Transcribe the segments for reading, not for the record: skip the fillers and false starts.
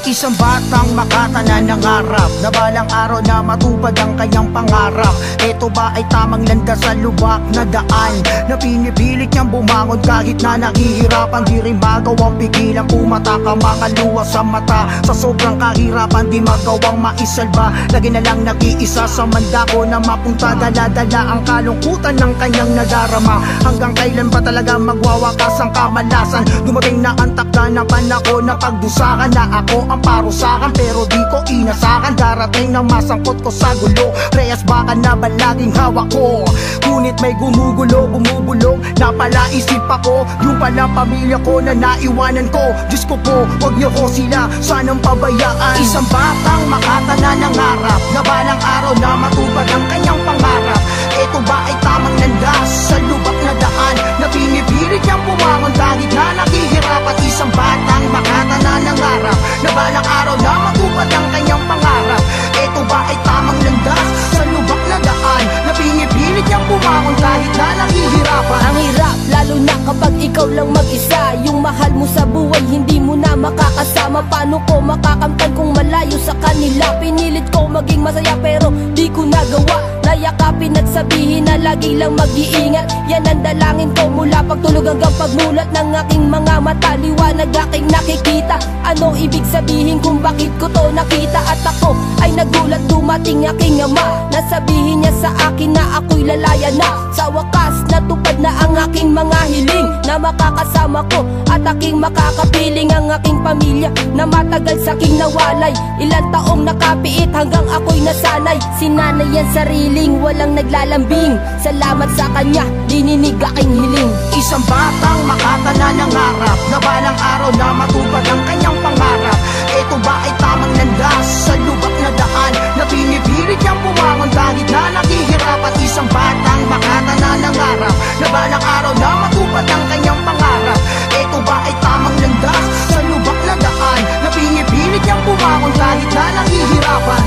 Isang batang Makata na nangarap na balang araw na matupad ang kanyang pangarap. Ito ba ay tamang landas sa lubak na daan na pinipilit niyang bumangon kahit na nahihirapan? Di rin magawang pigilan, pumatak ang mga luha sa mata. Sa sobrang kahirapan di magawang maisalba. Lagi na lang nag-iisa sa mandako na mapunta. Dala-dala ang kalungkutan ng kanyang nadarama. Hanggang kailan ba talaga magwawakas ang kamalasan? Dumating na ang takda ng panahon na pagdusakan na ako ang parusakan, pero di ko inasakan. Darating na masangkot ko sa gulo. Reyes baka na ba laging hawak ko? Ngunit may gumugulo, bumubulong na pala isip ako. Yung pala pamilya ko na naiwanan ko. Diyos ko po, wag niyo ko sila sanang pabayaan. Isang batang Makata na nangarap na balang araw na matupad ang kanyang pangarap. Ito ba ay tamang landas sa lubak na daan na pinipilit niyang bumangon kahit na naghihirapan? Isang batang Makata na nangarap na balang araw na matupad ang kanyang pangarap. Ito ba ay tamang landas sa lubak na daan na pinipilit niyang bumangon kahit na naghihirapan? Ang hirap, lalo na kapag ikaw lang mag-isa. Yung mahal mo sa buhay, hindi mo na makakasama. Paano ko makakamtan kung malayo sa kanila? Pinilit ko maging masaya pero di ko nagawa. Nayakapin at sabihin na lagi lang mag-iingat. Yan ang dalangin ko mula pagtulog hanggang pagmulat ng aking mga mata. Liwanag aking nakikita. Ano ibig sabihin kung bakit ko to nakita? At ako ay nagulat, dumating aking ama. Nasabihin niya sa akin na ako'y lalaya na. Sa wakas natupad na ang aking mga hiling, na makakasama ko at aking makakapiling ang aking pamilya na matagal sa aking nawalay. Ilang taong nakapiit hanggang ako'y nasanay. Sinanay yan sariling, walang naglalambing. Salamat sa kanya, dininig aking hiling. Isang batang Makata na nangarap na balang araw na matupad ang kanyang pangarap. Ito ba ay tamang landas sa lubak na daan na pinipilit niyang bumangon kahit na naghihirapan? Isang batang Makata na nangarap na balang araw na matupad ang kanyang pangarap. Ito ba ay tamang landas sa lubak na daan na pinipilit niyang bumangon kahit na naghihirapan?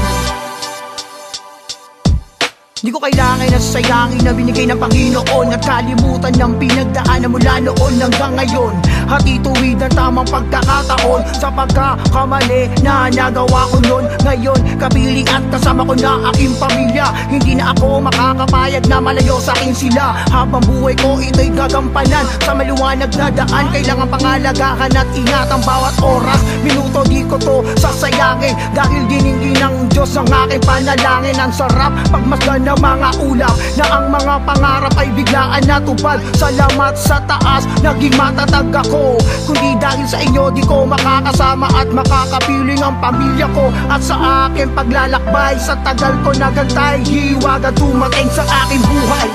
Di ko kailangan na sayangin na binigay ng Panginoon at kalimutan ng pinagdaanan mula noon hanggang ngayon. At ituwid ang tamang pagkakataon sa pagkakamali na nagawa ko noon. Ngayon, kapiling at kasama ko na aking pamilya. Hindi na ako makakapayag na malayo sa akin sila. Habang buhay ko ito'y gagampanan sa maliwanag na daan. Kailangan pangalagahan at ingat ang bawat oras. Minuto di ko to sasayangin dahil diningin ng Diyos ang aking panalangin. Ang sarap pagmasdan ng mga ulap na ang mga pangarap ay biglaan natupad. Salamat sa taas, naging matatag ako. Kundi dahil sa inyo di ko makakasama at makakapiling ang pamilya ko. At sa aking paglalakbay, sa tagal ko nagantay, hiwaga dumating sa aking buhay.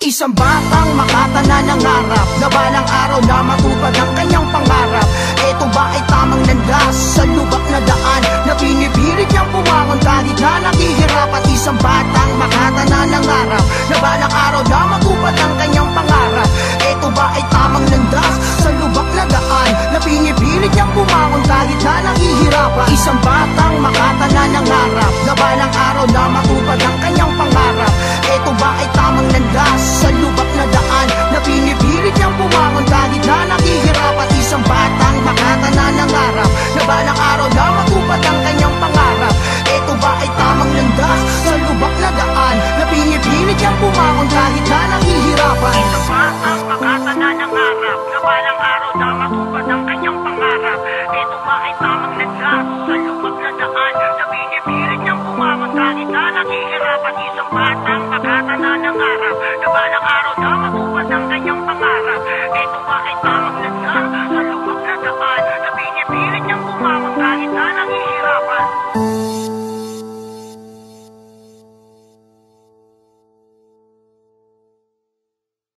Isang batang Makata na nangarap na balang araw na matupad ang kanyang pangarap. Ito ba ay tamang landas sa lubak na daan na pinipilit niyang bumangon kahit na naghihirapan? Isang batang Makata na nangarap na balang araw na matupad ang kanyang pangarap. Ito ba ay tamang landas sa lubak na daan na pinipilit niyang bumangon kahit na naghihirapan? Isang batang Makata na nangarap na balang araw na matupad ang kanyang pangarap. Ito ba ay tamang landas sa lubak na daan na pinipilit niyang bumangon kahit na naghihirapan? Isang batang Makata na nangarap na balang araw na matupad ang kanyang pangarap. Ito ba ay tamang landas sa lubak na daan na pinipilit niyang bumangon kahit na naghihirapan? Isang batang Makata na nangarap na balang araw na matupad ang kanyang pangarap. Ito ba ay tamang landas sa lubak